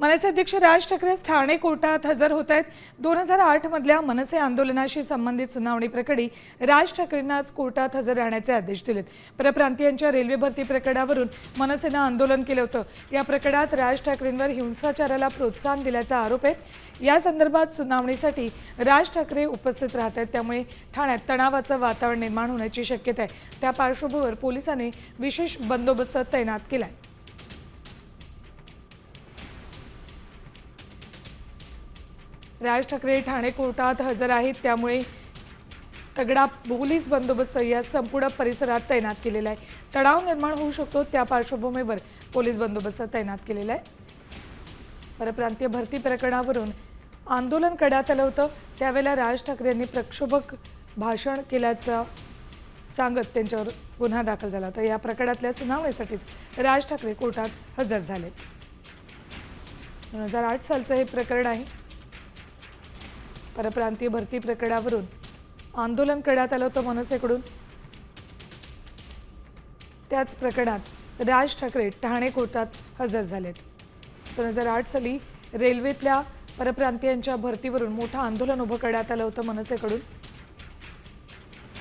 मनसे अध्यक्ष राज ठाकरे ठाणे कोर्टात हजर होत आहेत। 2008 मधल्या मनसे आंदोलनाशी संबंधित सुनावणी प्रकरणी राज ठाकरेंना आज कोर्टात हजर राहण्याचे आदेश दिलेत। परप्रांतीयांच्या रेल्वे भरती प्रकरणावरून मनसेनं आंदोलन केलं होतं। या प्रकरणात राज ठाकरेंवर हिंसाचाराला प्रोत्साहन दिल्याचा आरोप आहे। या संदर्भात सुनावणीसाठी राज ठाकरे उपस्थित राहत आहेत, त्यामुळे ठाण्यात तणावाचं वातावरण निर्माण होण्याची शक्यता आहे। त्या पार्श्वभूमीवर पोलिसांनी विशेष बंदोबस्त तैनात केलाय। राज ठाकरे ठाणे कोर्टात हजर आहेत, त्यामुळे तगडा पोलीस बंदोबस्त या संपूर्ण परिसरात तैनात केलेला आहे। तणाव निर्माण होऊ शकतो, त्या पार्श्वभूमीवर पोलीस बंदोबस्त तैनात केलेला आहे। परप्रांतीय भरती प्रकरणावरून आंदोलन करण्यात आलं होतं, त्यावेळेला राज ठाकरे यांनी प्रक्षोभक भाषण केल्याचं सांगत त्यांच्यावर गुन्हा दाखल झाला होता। या प्रकरणातल्या सुनावणीसाठीच राज ठाकरे कोर्टात हजर झाले। 2008 सालचं हे प्रकरण आहे। परप्रांतीय भरती प्रकरणावरून आंदोलन करण्यात आलं होतं मनसेकडून। त्याच प्रकरणात राज ठाकरे ठाणे कोर्टात हजर झालेत। 2008 साली रेल्वेतल्या परप्रांतीयांच्या भरतीवरून मोठं आंदोलन उभं करण्यात आलं होतं मनसेकडून।